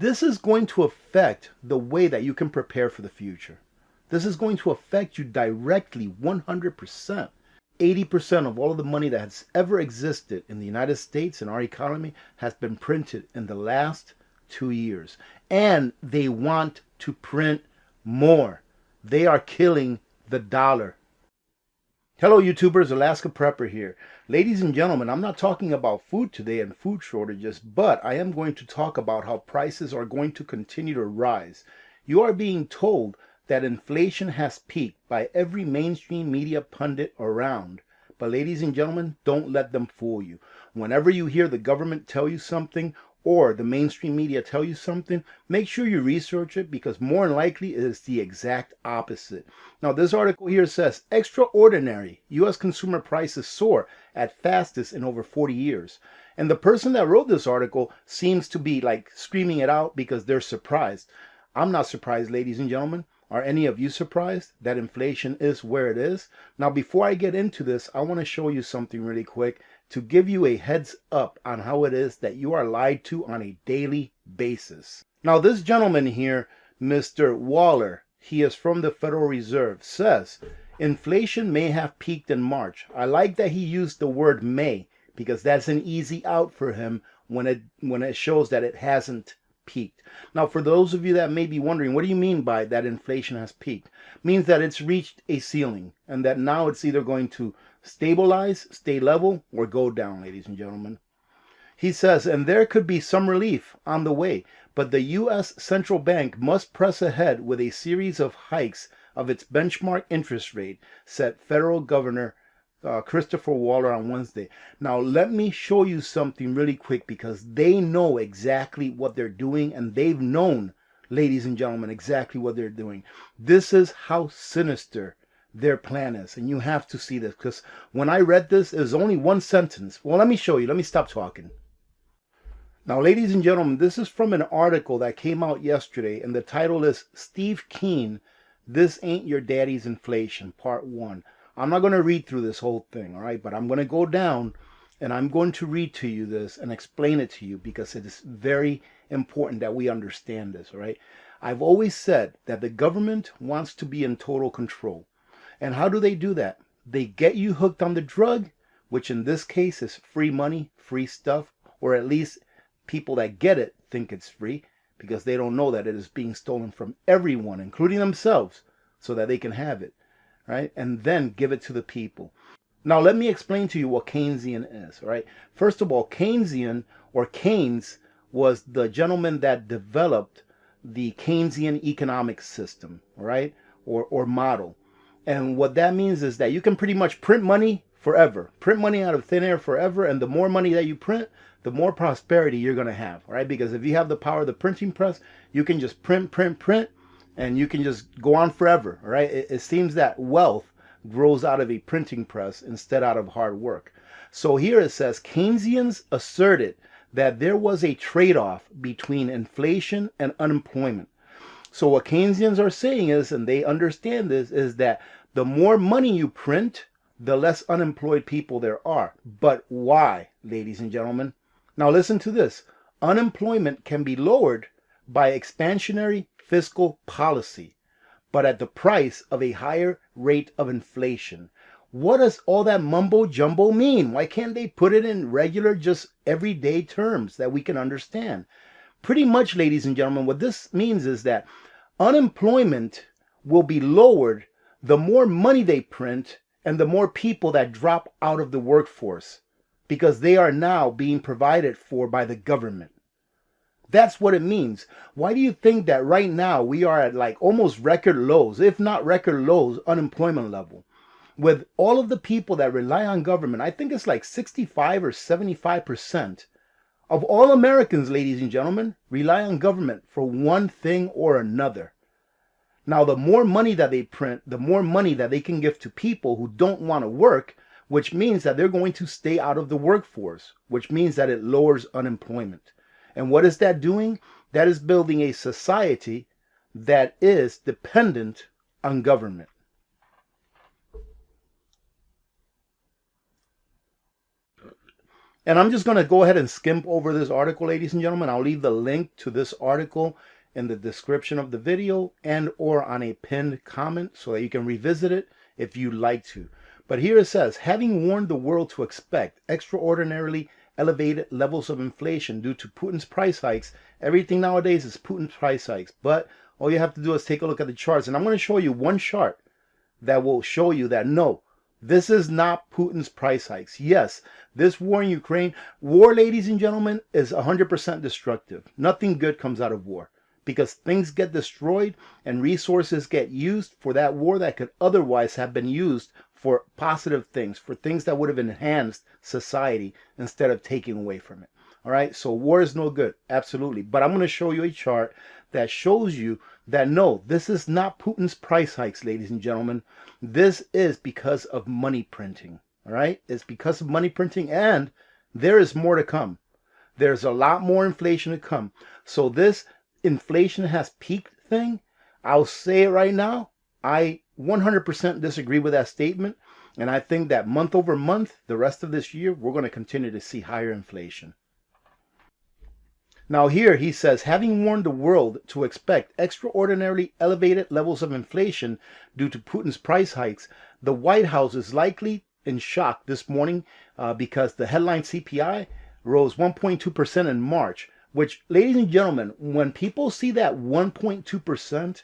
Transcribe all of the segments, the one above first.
This is going to affect the way that you can prepare for the future. This is going to affect you directly 100%. 80% of all of the money that has ever existed in the United States and our economy has been printed in the last 2 years. And they want to print more. They are killing the dollar. Hello YouTubers, Alaska Prepper here. Ladies and gentlemen, I'm not talking about food today and food shortages, but I am going to talk about how prices are going to continue to rise. You are being told that inflation has peaked by every mainstream media pundit around. But ladies and gentlemen, don't let them fool you. Whenever you hear the government tell you something or the mainstream media tell you something, make sure you research it, because more than likely it is the exact opposite. Now this article here says, extraordinary U.S. consumer prices soar at fastest in over 40 years. And the person that wrote this article seems to be like screaming it out because they're surprised. I'm not surprised, ladies and gentlemen. Are any of you surprised that inflation is where it is? Now, before I get into this, I want to show you something really quick to give you a heads up on how it is that you are lied to on a daily basis. Now, this gentleman here, Mr. Waller, he is from the Federal Reserve, says inflation may have peaked in March. I like that he used the word may, because that's an easy out for him when it shows that it hasn't peaked. Now, for those of you that may be wondering, what do you mean by that inflation has peaked? It means that it's reached a ceiling and that now it's either going to stabilize, stay level, or go down, ladies and gentlemen. He says, and there could be some relief on the way, but the U.S. Central Bank must press ahead with a series of hikes of its benchmark interest rate, said Federal Governor Christopher Waller on Wednesday. Now, let me show you something really quick, because they know exactly what they're doing, and they've known, ladies and gentlemen, exactly what they're doing. This is how sinister their plan is, and you have to see this, because when I read this, it was only one sentence. Well, let me show you. Let me stop talking. Now, ladies and gentlemen, this is from an article that came out yesterday, and the title is Steve Keen, This Ain't Your Daddy's Inflation, Part 1. I'm not going to read through this whole thing, all right? But I'm going to go down and I'm going to read to you this and explain it to you, because it is very important that we understand this, all right? I've always said that the government wants to be in total control. And how do they do that? They get you hooked on the drug, which in this case is free money, free stuff, or at least people that get it think it's free, because they don't know that it is being stolen from everyone, including themselves, so that they can have it. Right? And then give it to the people. Now, let me explain to you what Keynesian is, right? First of all, Keynesian, or Keynes, was the gentleman that developed the Keynesian economic system, right? Or model. And what that means is that you can pretty much print money forever. Print money out of thin air forever, and the more money that you print, the more prosperity you're going to have, right? Because if you have the power of the printing press, you can just print, and you can just go on forever, right? It seems that wealth grows out of a printing press instead out of hard work. So here it says, Keynesians asserted that there was a trade-off between inflation and unemployment. So what Keynesians are saying is, and they understand this, is that the more money you print, the less unemployed people there are. But why, ladies and gentlemen? Now listen to this. Unemployment can be lowered by expansionary fiscal policy, but at the price of a higher rate of inflation. What does all that mumbo jumbo mean? Why can't they put it in regular, just everyday terms that we can understand? Pretty much, ladies and gentlemen, what this means is that unemployment will be lowered the more money they print and the more people that drop out of the workforce, because they are now being provided for by the government. That's what it means. Why do you think that right now we are at like almost record lows, if not record lows, unemployment level? With all of the people that rely on government, I think it's like 65 or 75% of all Americans, ladies and gentlemen, rely on government for one thing or another. Now, the more money that they print, the more money that they can give to people who don't want to work, which means that they're going to stay out of the workforce, which means that it lowers unemployment. And what is that doing? That is building a society that is dependent on government. And I'm just going to go ahead and skim over this article, ladies and gentlemen. I'll leave the link to this article in the description of the video and or on a pinned comment so that you can revisit it if you'd like to. But here it says, having warned the world to expect extraordinarily elevated levels of inflation due to Putin's price hikes. Everything nowadays is Putin's price hikes. But all you have to do is take a look at the charts. And I'm going to show you one chart that will show you that no, this is not Putin's price hikes. Yes, this war in Ukraine, war, ladies and gentlemen, is 100% destructive. Nothing good comes out of war because things get destroyed and resources get used for that war that could otherwise have been used for positive things, for things that would have enhanced society instead of taking away from it. All right, so war is no good, absolutely. But I'm going to show you a chart that shows you that no, this is not Putin's price hikes, ladies and gentlemen. This is because of money printing. All right, it's because of money printing, and there is more to come. There's a lot more inflation to come. So this inflation has peaked thing, I'll say it right now, I 100% disagree with that statement. And I think that month over month, the rest of this year, we're going to continue to see higher inflation. Now here he says, having warned the world to expect extraordinarily elevated levels of inflation due to Putin's price hikes, the White House is likely in shock this morning because the headline CPI rose 1.2% in March, which, ladies and gentlemen, when people see that 1.2%,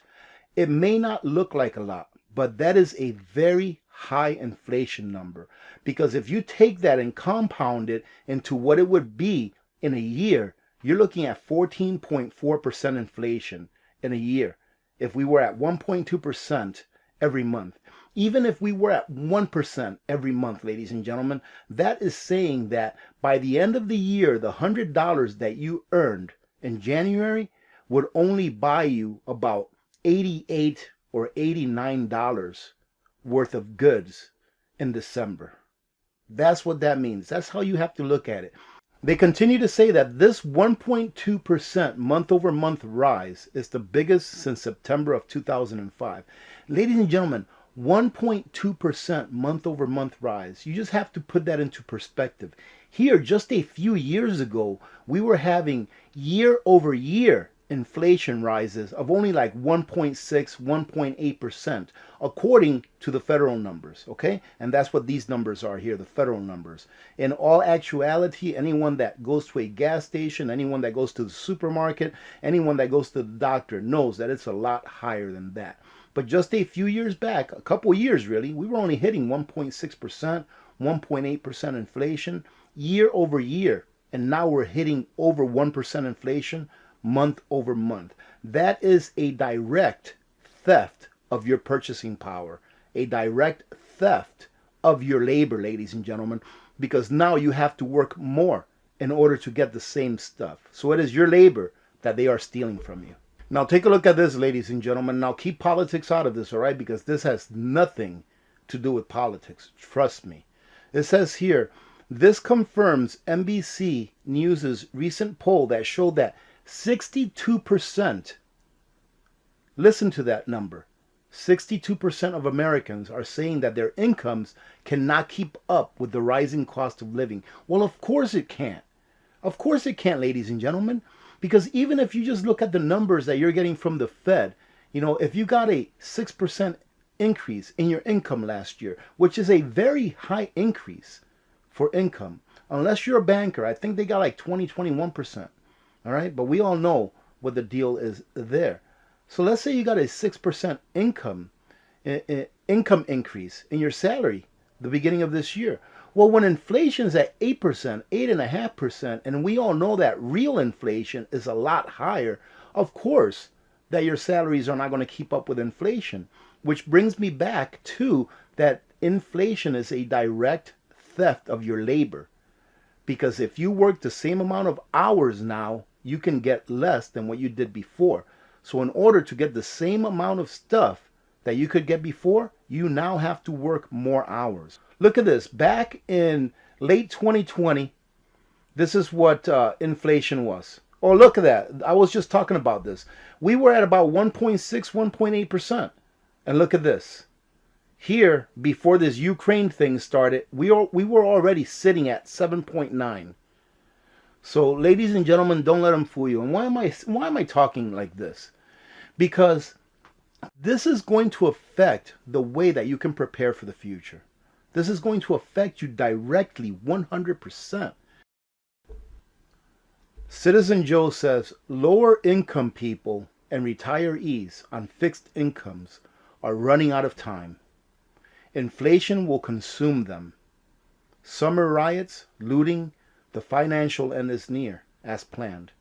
it may not look like a lot, but that is a very high inflation number. Because if you take that and compound it into what it would be in a year, you're looking at 14.4% inflation in a year if we were at 1.2% every month. Even if we were at 1% every month, ladies and gentlemen, that is saying that by the end of the year, the $100 that you earned in January would only buy you about $88 or $89 worth of goods in December. That's what that means. That's how you have to look at it. They continue to say that this 1.2% month over month rise is the biggest since September of 2005. Ladies and gentlemen, 1.2% month over month rise. You just have to put that into perspective. Here, just a few years ago, we were having year over year inflation rises of only like 1.6, 1.8%, according to the federal numbers, okay? And that's what these numbers are here, the federal numbers. In all actuality, anyone that goes to a gas station, anyone that goes to the supermarket, anyone that goes to the doctor knows that it's a lot higher than that. But just a few years back, a couple years really, we were only hitting 1.6%, 1.8% inflation year over year. And now we're hitting over 1% inflation month over month. That is a direct theft of your purchasing power, a direct theft of your labor, ladies and gentlemen, because now you have to work more in order to get the same stuff. So it is your labor that they are stealing from you. Now take a look at this, ladies and gentlemen. Now keep politics out of this, all right? Because this has nothing to do with politics. Trust me. It says here, this confirms NBC News' recent poll that showed that 62%, listen to that number, 62% of Americans are saying that their incomes cannot keep up with the rising cost of living. Well, of course it can't. Of course it can't, ladies and gentlemen, because even if you just look at the numbers that you're getting from the Fed, you know, if you got a 6% increase in your income last year, which is a very high increase for income, unless you're a banker, I think they got like 21%. All right, but we all know what the deal is there. So let's say you got a 6% income increase in your salary the beginning of this year. Well, when inflation is at 8%, 8.5%, and we all know that real inflation is a lot higher, of course that your salaries are not going to keep up with inflation, which brings me back to that inflation is a direct theft of your labor. Because if you work the same amount of hours now, you can get less than what you did before. So in order to get the same amount of stuff that you could get before, you now have to work more hours. Look at this. Back in late 2020, this is what inflation was. Oh, look at that. I was just talking about this. We were at about 1.6, 1.8%. And look at this. Here, before this Ukraine thing started, we were already sitting at 7.9. So, ladies and gentlemen, don't let them fool you. And why am I talking like this? Because this is going to affect the way that you can prepare for the future. This is going to affect you directly 100%. Citizen Joe says lower income people and retirees on fixed incomes are running out of time. Inflation will consume them. Summer riots, looting, the financial end is near, as planned.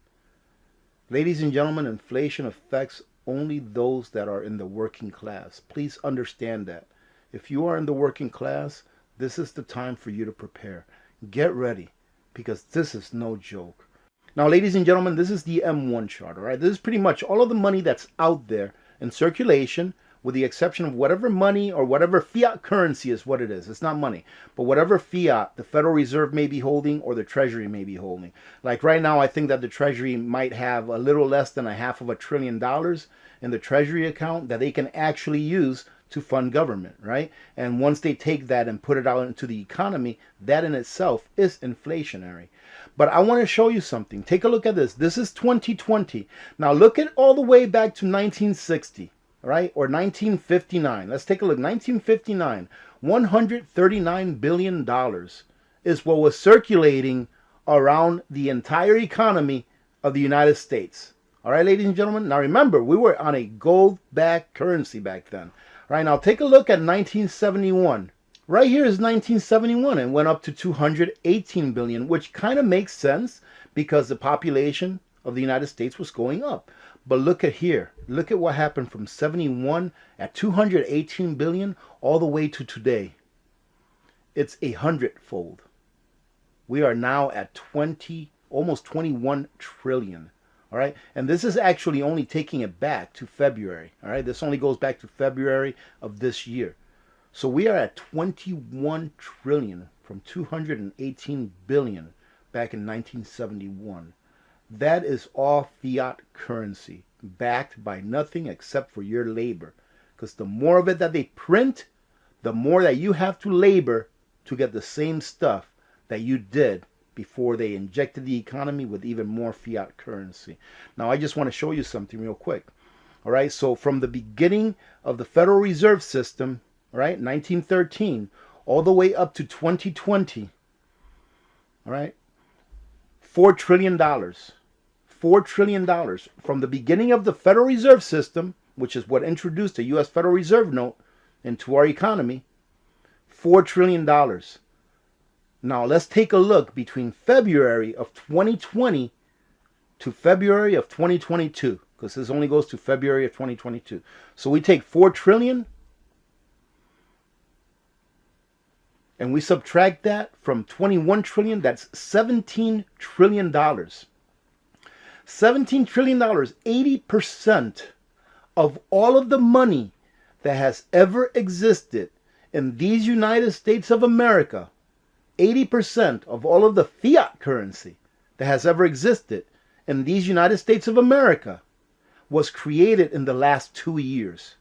Ladies and gentlemen, inflation affects only those that are in the working class. Please understand that. If you are in the working class, this is the time for you to prepare. Get ready, because this is no joke. Now, ladies and gentlemen, this is the M1 chart, all right? This is pretty much all of the money that's out there in circulation, with the exception of whatever money or whatever fiat currency is what it is. It's not money, but whatever fiat the Federal Reserve may be holding or the Treasury may be holding. Like right now, I think that the Treasury might have a little less than $500 billion in the Treasury account that they can actually use to fund government, right? And once they take that and put it out into the economy, that in itself is inflationary. But I want to show you something. Take a look at this. This is 2020. Now look at all the way back to 1960. Right? Or 1959. Let's take a look. 1959, $139 billion is what was circulating around the entire economy of the United States. All right, ladies and gentlemen. Now remember, we were on a gold-backed currency back then. All right, now take a look at 1971. Right here is 1971 and went up to 218 billion, which kind of makes sense because the population of the United States was going up. But look at here. Look at what happened from 71 at 218 billion all the way to today. It's 100-fold. We are now at 20, almost 21 trillion. All right. And this is actually only taking it back to February. All right. This only goes back to February of this year. So we are at 21 trillion from 218 billion back in 1971. That is all fiat currency, backed by nothing except for your labor. Because the more of it that they print, the more that you have to labor to get the same stuff that you did before they injected the economy with even more fiat currency. Now, I just want to show you something real quick. All right, so from the beginning of the Federal Reserve System, all right, 1913, all the way up to 2020, all right, $4 trillion. $4 trillion from the beginning of the Federal Reserve System, which is what introduced the U.S. Federal Reserve note into our economy, $4 trillion. Now let's take a look between February of 2020 to February of 2022, because this only goes to February of 2022. So we take 4 trillion and we subtract that from 21 trillion, that's $17 trillion. $17 trillion, 80% of all of the money that has ever existed in these United States of America, 80% of all of the fiat currency that has ever existed in these United States of America was created in the last 2 years.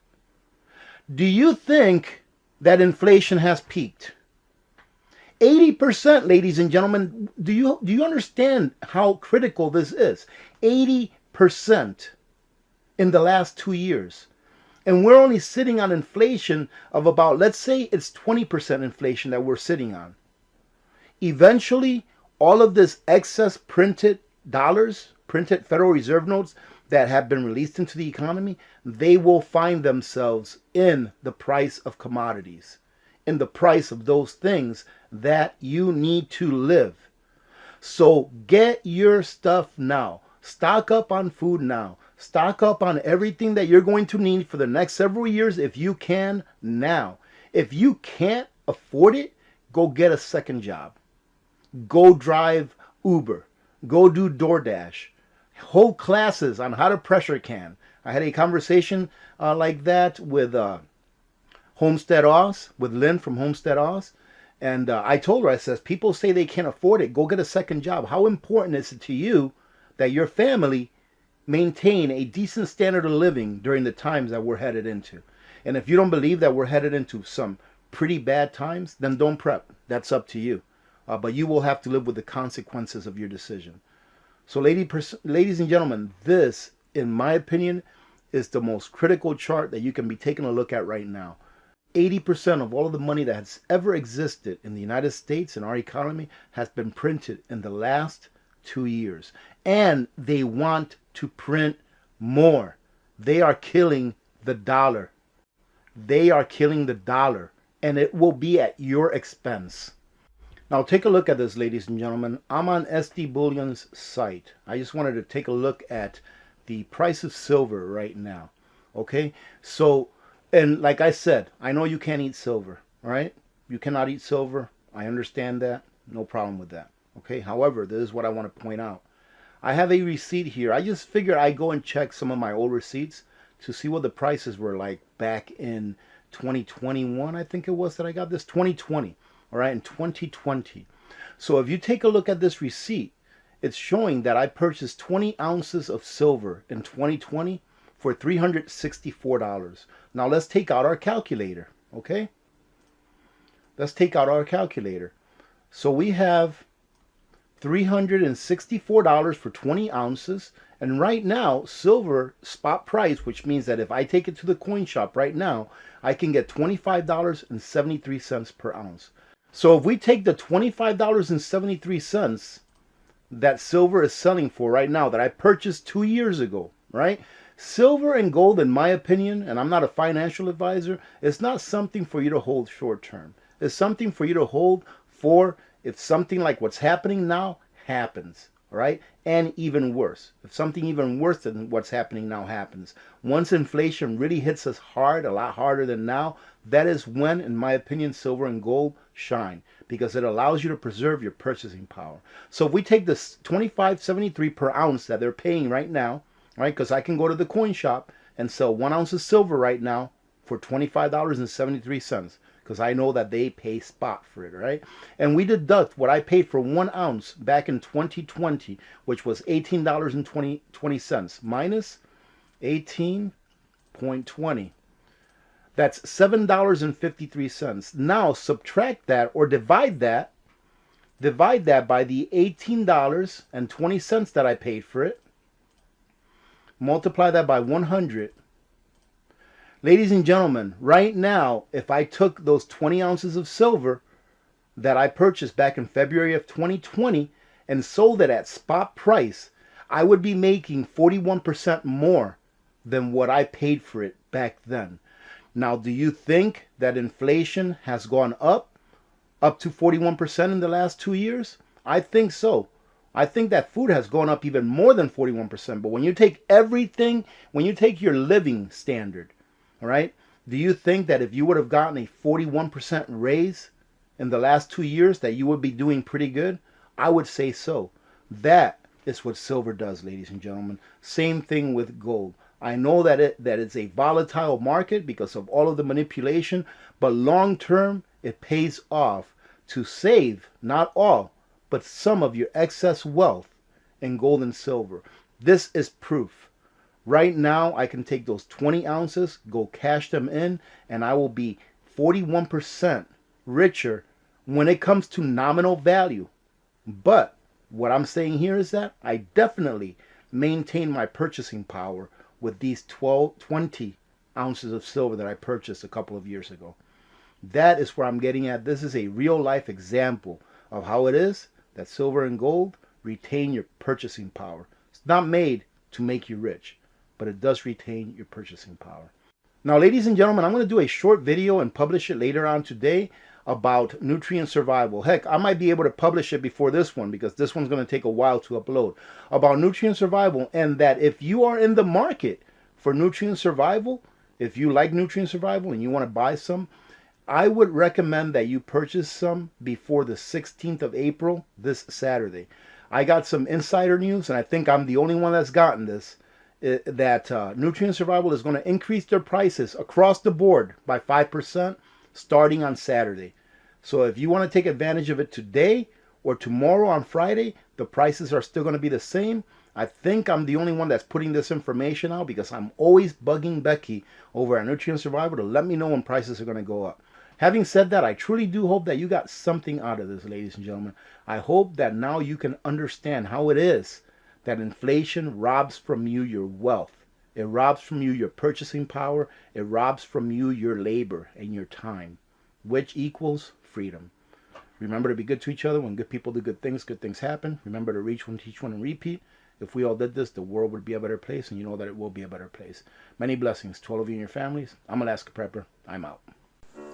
Do you think that inflation has peaked? 80%, ladies and gentlemen, do you understand how critical this is? 80% in the last 2 years. And we're only sitting on inflation of about, let's say it's 20% inflation that we're sitting on. Eventually, all of this excess printed dollars, printed Federal Reserve notes that have been released into the economy, they will find themselves in the price of commodities, in the price of those things that you need to live. So get your stuff now. Stock up on food now. Stock up on everything that you're going to need for the next several years if you can now. If you can't afford it, go get a second job. Go drive Uber. Go do DoorDash. Hold classes on how to pressure can. I had a conversation like that with Homestead Oz, with Lynn from Homestead Oz. And I told her, I says, people say they can't afford it. Go get a second job. How important is it to you that your family maintain a decent standard of living during the times that we're headed into? And if you don't believe that we're headed into some pretty bad times, then don't prep. That's up to you. But you will have to live with the consequences of your decision. So ladies and gentlemen, this, in my opinion, is the most critical chart that you can be taking a look at right now. 80% of all of the money that has ever existed in the United States and our economy has been printed in the last 2 years. And they want to print more. They are killing the dollar. They are killing the dollar. And it will be at your expense. Now take a look at this, ladies and gentlemen. I'm on SD Bullion's site. I just wanted to take a look at the price of silver right now. Okay, so, and like I said, I know you can't eat silver, all right? You cannot eat silver. I understand that. No problem with that. Okay, however, this is what I want to point out. I have a receipt here. I just figured I'd go and check some of my old receipts to see what the prices were like back in 2021, I think it was that I got this, 2020. All right, in 2020. So if you take a look at this receipt, it's showing that I purchased 20 ounces of silver in 2020 for $364. Now let's take out our calculator, okay? Let's take out our calculator. So we have $364 for 20 ounces. And right now, silver spot price, which means that if I take it to the coin shop right now, I can get $25.73 per ounce. So if we take the $25.73 that silver is selling for right now, that I purchased 2 years ago, right? Silver and gold, in my opinion, and I'm not a financial advisor, it's not something for you to hold short term. It's something for you to hold for if something like what's happening now happens, right? And even worse, if something even worse than what's happening now happens. Once inflation really hits us hard, a lot harder than now, that is when, in my opinion, silver and gold shine, because it allows you to preserve your purchasing power. So if we take this $25.73 per ounce that they're paying right now, right? Because I can go to the coin shop and sell 1 ounce of silver right now for $25.73, because I know that they pay spot for it, right? And we deduct what I paid for 1 ounce back in 2020, which was $18.20 minus 18.20. That's $7.53. Now subtract that, or divide that by the $18.20 that I paid for it. Multiply that by 100. Ladies and gentlemen, right now, if I took those 20 ounces of silver that I purchased back in February of 2020 and sold it at spot price, I would be making 41% more than what I paid for it back then. Now, do you think that inflation has gone up to 41% in the last 2 years? I think so. I think that food has gone up even more than 41%. But when you take everything, when you take your living standard, all right, do you think that if you would have gotten a 41% raise in the last 2 years that you would be doing pretty good? I would say so. That is what silver does, ladies and gentlemen. Same thing with gold. I know that it's a volatile market because of all of the manipulation, but long term, it pays off to save, not all, but some of your excess wealth in gold and silver. This is proof. Right now, I can take those 20 ounces, go cash them in, and I will be 41% richer when it comes to nominal value. But what I'm saying here is that I definitely maintain my purchasing power with these 20 ounces of silver that I purchased a couple of years ago. That is where I'm getting at. This is a real life example of how it is that silver and gold retain your purchasing power. It's not made to make you rich, but it does retain your purchasing power. Now, ladies and gentlemen, I'm going to do a short video and publish it later on today about nutrient survival. Heck, I might be able to publish it before this one because this one's going to take a while to upload. About nutrient survival, and that if you are in the market for nutrient survival, if you like nutrient survival and you want to buy some, I would recommend that you purchase some before the 16th of April, this Saturday. I got some insider news, and I think I'm the only one that's gotten this, that nutrient survival is going to increase their prices across the board by 5% starting on Saturday. So if you want to take advantage of it today or tomorrow on Friday, the prices are still going to be the same. I think I'm the only one that's putting this information out because I'm always bugging Becky over at Nutrient Survival to let me know when prices are going to go up. Having said that, I truly do hope that you got something out of this, ladies and gentlemen. I hope that now you can understand how it is that inflation robs from you your wealth. It robs from you your purchasing power. It robs from you your labor and your time, which equals freedom. Remember to be good to each other. When good people do good things happen. Remember to reach one, teach one, and repeat. If we all did this, the world would be a better place, and you know that it will be a better place. Many blessings to all of you and your families. I'm Alaska Prepper. I'm out.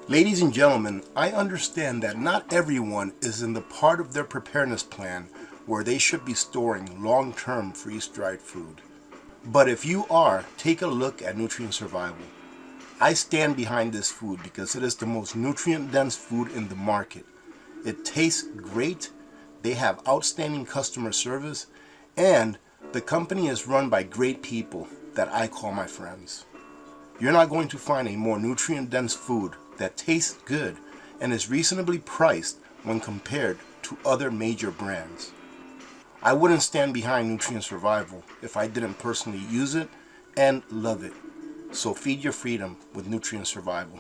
Ladies and gentlemen, I understand that not everyone is in the part of their preparedness plan where they should be storing long-term freeze-dried food. But if you are, take a look at Nutrient Survival. I stand behind this food because it is the most nutrient-dense food in the market. It tastes great, they have outstanding customer service, and the company is run by great people that I call my friends. You're not going to find a more nutrient-dense food that tastes good and is reasonably priced when compared to other major brands. I wouldn't stand behind Nutrient Survival if I didn't personally use it and love it. So feed your freedom with Nutrient Survival.